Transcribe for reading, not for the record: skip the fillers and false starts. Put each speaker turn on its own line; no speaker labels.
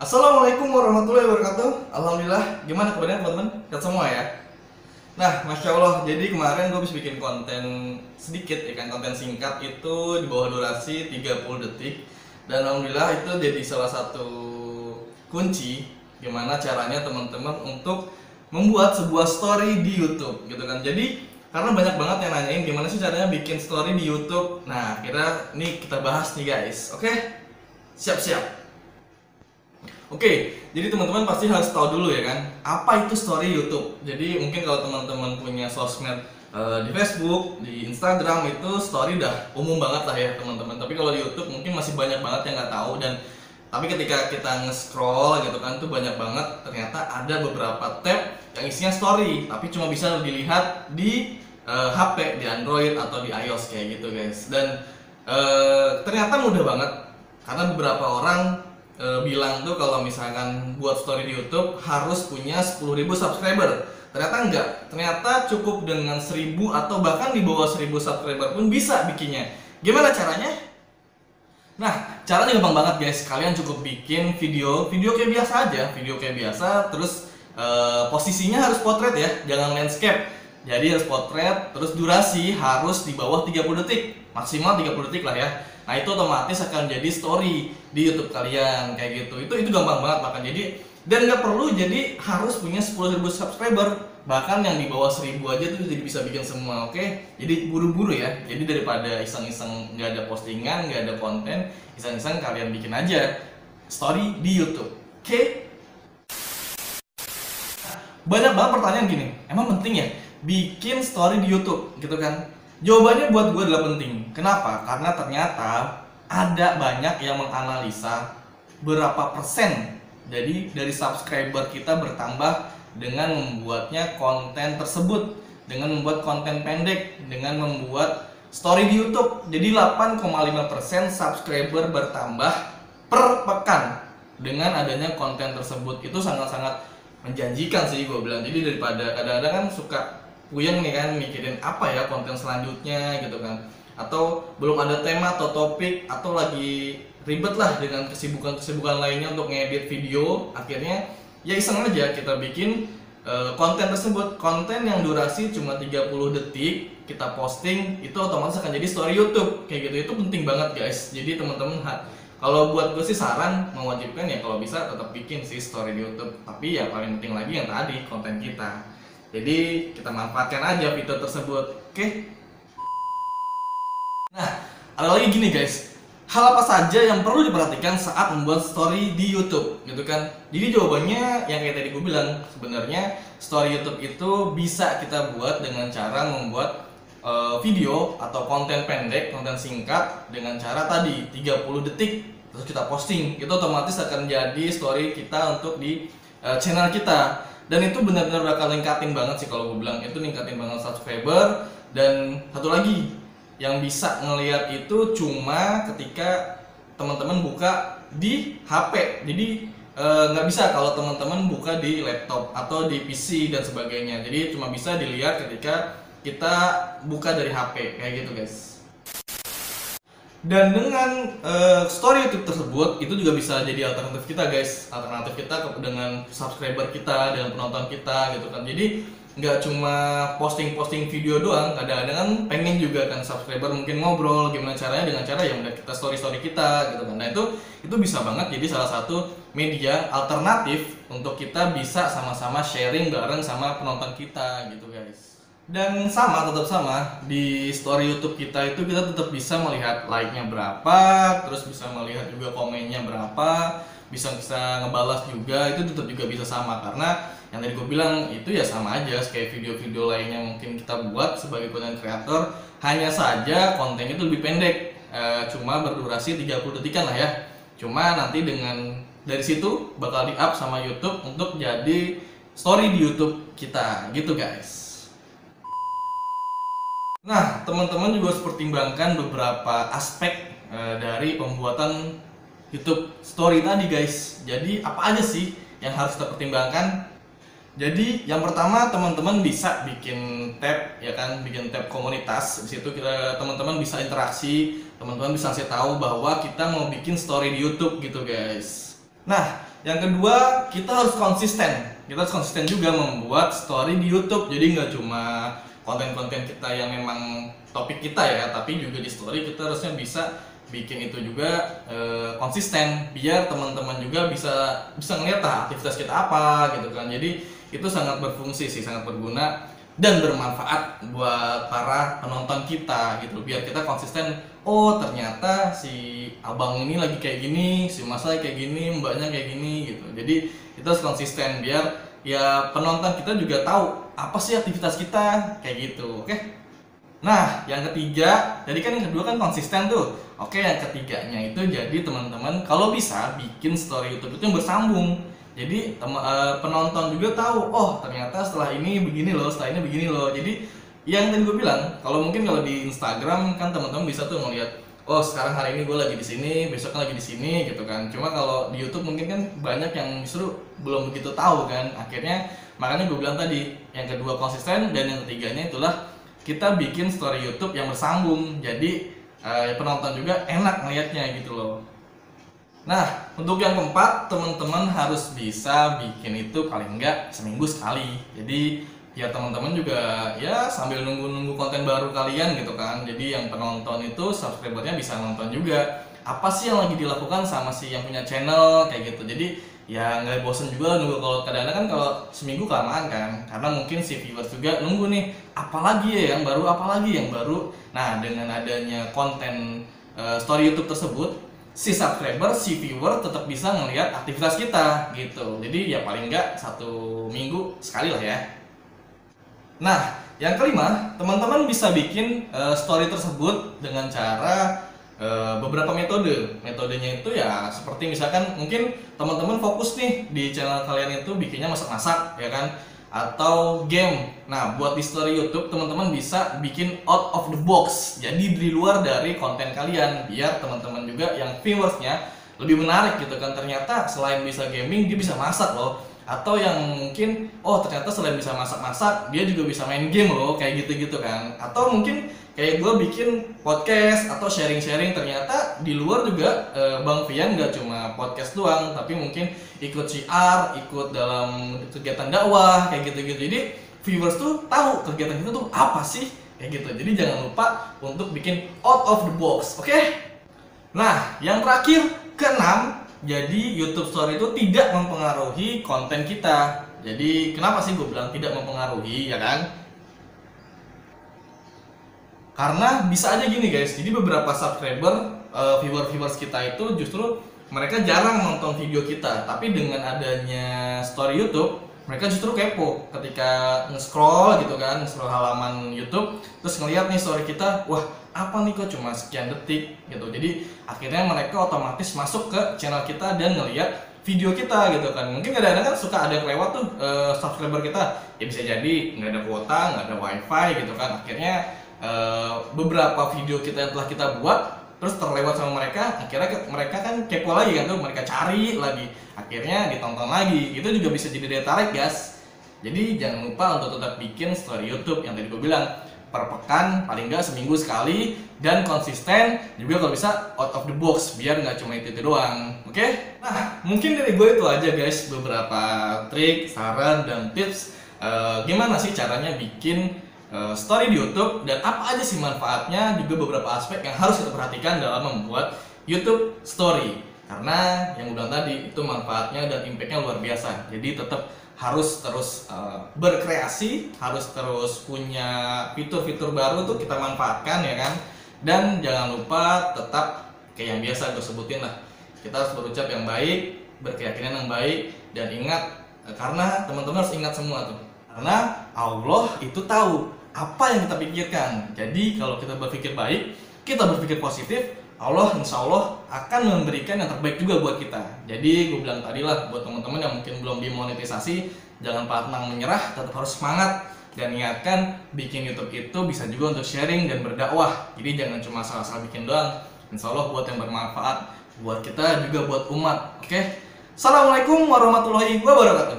Assalamualaikum warahmatullahi wabarakatuh. Alhamdulillah, gimana kabarnya teman-teman? Sehat semua ya? Nah, Masya Allah, jadi kemarin gue bisa bikin konten sedikit ya kan, konten singkat itu di bawah durasi 30 detik. Dan Alhamdulillah itu jadi salah satu kunci gimana caranya teman-teman untuk membuat sebuah story di YouTube gitu kan. Jadi karena banyak banget yang nanyain gimana sih caranya bikin story di YouTube. Nah, kira nih kita bahas nih guys. Oke? Siap-siap. Oke, jadi teman-teman pasti harus tahu dulu ya kan, apa itu story YouTube. Jadi mungkin kalau teman-teman punya sosmed di Facebook, di Instagram itu story udah umum banget lah ya teman-teman. Tapi kalau di YouTube mungkin masih banyak banget yang nggak tahu tapi ketika kita nge-scroll gitu kan tuh banyak banget ternyata ada beberapa tab yang isinya story, tapi cuma bisa dilihat di HP, di Android atau di iOS kayak gitu guys. Dan ternyata mudah banget karena beberapa orang bilang tuh kalau misalkan buat story di YouTube harus punya 10.000 subscriber. Ternyata enggak. Ternyata cukup dengan 1.000 atau bahkan di bawah 1.000 subscriber pun bisa bikinnya. Gimana caranya? Nah, caranya gampang banget guys. Kalian cukup bikin video kayak biasa aja, video kayak biasa. Terus posisinya harus potret ya, jangan landscape. Jadi harus potret, terus durasi harus di bawah 30 detik, maksimal 30 detik lah ya. Nah itu otomatis akan jadi story di YouTube kalian kayak gitu. Itu gampang banget bahkan. Jadi dan nggak perlu jadi harus punya 10.000 subscriber. Bahkan yang di bawah 1.000 aja tuh jadi bisa bikin semua. Oke? Jadi buru-buru ya. Jadi daripada iseng-iseng nggak ada postingan, nggak ada konten, iseng-iseng kalian bikin aja story di YouTube. Oke? Banyak banget pertanyaan gini. Emang penting ya bikin story di YouTube gitu kan? Jawabannya buat gue adalah penting. Kenapa? Karena ternyata ada banyak yang menganalisa berapa persen jadi dari subscriber kita bertambah dengan membuatnya konten tersebut, dengan membuat konten pendek, dengan membuat story di YouTube. Jadi 8,5% subscriber bertambah per pekan dengan adanya konten tersebut. Itu sangat-sangat menjanjikan sih gue bilang. Jadi daripada kadang-kadang kan suka puyeng nih kan mikirin apa ya konten selanjutnya gitu kan, atau belum ada tema atau topik, atau lagi ribet lah dengan kesibukan lainnya untuk ngedit video. Akhirnya ya iseng aja kita bikin konten tersebut, konten yang durasi cuma 30 detik kita posting, itu otomatis akan jadi story YouTube kayak gitu. Itu penting banget guys. Jadi teman-teman kalau buat gue sih saran mewajibkan ya kalau bisa tetap bikin sih story di YouTube. Tapi ya paling penting lagi yang tadi konten kita. Jadi kita manfaatkan aja fitur tersebut. Oke? Nah, ada lagi gini guys. Hal apa saja yang perlu diperhatikan saat membuat story di YouTube gitu kan. Jadi jawabannya yang kayak tadi gue bilang, sebenarnya story YouTube itu bisa kita buat dengan cara membuat video atau konten pendek, konten singkat dengan cara tadi 30 detik terus kita posting. Itu otomatis akan jadi story kita untuk di channel kita. Dan itu benar-benar bakal ningkatin banget sih kalau gue bilang. Itu ningkatin banget subscriber. Dan satu lagi yang bisa ngelihat itu cuma ketika teman-teman buka di HP. Jadi nggak bisa kalau teman-teman buka di laptop atau di PC dan sebagainya. Jadi cuma bisa dilihat ketika kita buka dari HP kayak gitu guys. Dan dengan story YouTube tersebut itu juga bisa jadi alternatif kita guys, alternatif kita dengan subscriber kita, dengan penonton kita gitu kan. Jadi nggak cuma posting video doang, kadang-kadang kan pengen juga kan subscriber mungkin ngobrol gimana caranya dengan cara yang udah kita story kita gitu kan. Nah itu bisa banget jadi salah satu media alternatif untuk kita bisa sama-sama sharing bareng sama penonton kita gitu guys. Dan tetap sama di story YouTube kita itu kita tetap bisa melihat like-nya berapa, terus bisa melihat juga komennya berapa, bisa ngebalas juga, itu tetap juga bisa sama. Karena yang tadi gue bilang itu ya sama aja kayak video-video lainnya mungkin kita buat sebagai content creator, hanya saja kontennya itu lebih pendek, cuma berdurasi 30 detikan lah ya. Cuma nanti dari situ bakal di-up sama YouTube untuk jadi story di YouTube kita gitu guys. Nah, teman-teman juga harus pertimbangkan beberapa aspek dari pembuatan YouTube Story tadi guys. Jadi apa aja sih yang harus kita pertimbangkan? Jadi yang pertama teman-teman bisa bikin tab ya kan, bikin tab komunitas. Di situ teman-teman bisa interaksi, teman-teman bisa ngasih tahu bahwa kita mau bikin story di YouTube gitu guys. Nah, yang kedua kita harus konsisten. Kita harus konsisten juga membuat story di YouTube. Jadi nggak cuma konten-konten kita yang memang topik kita ya, tapi juga di story kita harusnya bisa bikin itu juga konsisten, biar teman-teman juga bisa ngeliat aktivitas kita apa gitu kan. Jadi itu sangat berfungsi sih, sangat berguna dan bermanfaat buat para penonton kita gitu, biar kita konsisten. Oh ternyata si abang ini lagi kayak gini, si mas lagi kayak gini, mbaknya kayak gini gitu. Jadi kita harus konsisten biar ya penonton kita juga tahu apa sih aktivitas kita kayak gitu. Oke. Nah yang ketiga, jadi kan yang kedua kan konsisten tuh. Oke, yang ketiganya itu jadi teman-teman kalau bisa bikin story YouTube itu yang bersambung. Jadi penonton juga tahu, oh ternyata setelah ini begini loh, setelah ini begini loh. Jadi yang tadi gue bilang, kalau mungkin kalau di Instagram kan teman-teman bisa tuh ngeliat, oh sekarang hari ini gue lagi di sini, besoknya lagi di sini gitu kan. Cuma kalau di YouTube mungkin kan banyak yang justru belum begitu tahu kan. Akhirnya makanya gue bilang tadi, yang kedua konsisten dan yang ketiganya itulah kita bikin story YouTube yang bersambung. Jadi penonton juga enak ngeliatnya gitu loh. Nah, untuk yang keempat, teman-teman harus bisa bikin itu paling enggak seminggu sekali. Jadi ya teman-teman juga ya sambil nunggu-nunggu konten baru kalian gitu kan. Jadi yang penonton itu subscribernya bisa nonton juga apa sih yang lagi dilakukan sama si yang punya channel kayak gitu. Jadi ya nggak bosen juga nunggu. Kalau kadang-kadang kan kalau seminggu kelamaan kan, karena mungkin si viewers juga nunggu nih apalagi ya yang baru, apalagi yang baru. Nah dengan adanya konten story YouTube tersebut, si subscriber, si viewer tetap bisa ngelihat aktivitas kita gitu. Jadi ya paling nggak 1 minggu sekali lah ya. Nah, yang kelima, teman-teman bisa bikin story tersebut dengan cara beberapa metode. Metodenya itu ya seperti misalkan mungkin teman-teman fokus nih di channel kalian itu bikinnya masak-masak ya kan, atau game. Nah, buat di story YouTube teman-teman bisa bikin out of the box. Jadi di luar dari konten kalian, biar teman-teman juga yang viewersnya lebih menarik gitu kan. Ternyata selain bisa gaming, dia bisa masak loh. Atau yang mungkin oh ternyata selain bisa masak-masak dia juga bisa main game loh, kayak gitu-gitu kan. Atau mungkin kayak gue bikin podcast atau sharing-sharing, ternyata di luar juga Bang Fian gak cuma podcast doang, tapi mungkin ikut syiar, ikut dalam kegiatan dakwah kayak gitu-gitu. Jadi viewers tuh tahu kegiatan itu tuh apa sih kayak gitu. Jadi jangan lupa untuk bikin out of the box, oke? Nah yang terakhir, keenam, jadi YouTube Story itu tidak mempengaruhi konten kita. Jadi kenapa sih gue bilang tidak mempengaruhi ya kan? Karena bisa aja gini guys, jadi beberapa subscriber, viewers kita itu justru mereka jarang nonton video kita. Tapi dengan adanya story YouTube, mereka justru kepo ketika nge-scroll gitu kan, nge-scroll halaman YouTube, terus ngeliat nih story kita, wah apa nih kok cuma sekian detik gitu. Jadi akhirnya mereka otomatis masuk ke channel kita dan ngeliat video kita gitu kan. Mungkin kadang-kadang kan suka ada kelewat tuh subscriber kita, ya bisa jadi nggak ada kuota, nggak ada wifi gitu kan. Akhirnya beberapa video kita yang telah kita buat terus terlewat sama mereka, akhirnya mereka kan kepo lagi kan tuh, mereka cari lagi, akhirnya ditonton lagi. Itu juga bisa jadi daya tarik guys. Jadi jangan lupa untuk tetap bikin story YouTube yang tadi gue bilang, per pekan paling nggak seminggu sekali, dan konsisten juga kalau bisa out of the box biar nggak cuma itu doang. Oke? Nah mungkin dari gue itu aja guys, beberapa trik, saran, dan tips gimana sih caranya bikin story di YouTube, dan apa aja sih manfaatnya, juga beberapa aspek yang harus kita perhatikan dalam membuat YouTube Story. Karena yang udah tadi itu manfaatnya dan impactnya luar biasa. Jadi tetap harus terus berkreasi, harus terus punya fitur-fitur baru tuh kita manfaatkan ya kan. Dan jangan lupa tetap kayak yang biasa gue sebutin lah, kita harus berucap yang baik, berkeyakinan yang baik, dan ingat, karena teman-teman harus ingat semua tuh, karena Allah itu tahu apa yang kita pikirkan. Jadi kalau kita berpikir baik, kita berpikir positif, Allah insya Allah akan memberikan yang terbaik juga buat kita. Jadi gue bilang tadi lah, buat teman-teman yang mungkin belum dimonetisasi, jangan pantang menyerah, tetap harus semangat. Dan ingatkan, bikin YouTube itu bisa juga untuk sharing dan berdakwah. Jadi jangan cuma salah-salah bikin doang, insya Allah buat yang bermanfaat buat kita juga buat umat. Oke? Assalamualaikum warahmatullahi wabarakatuh.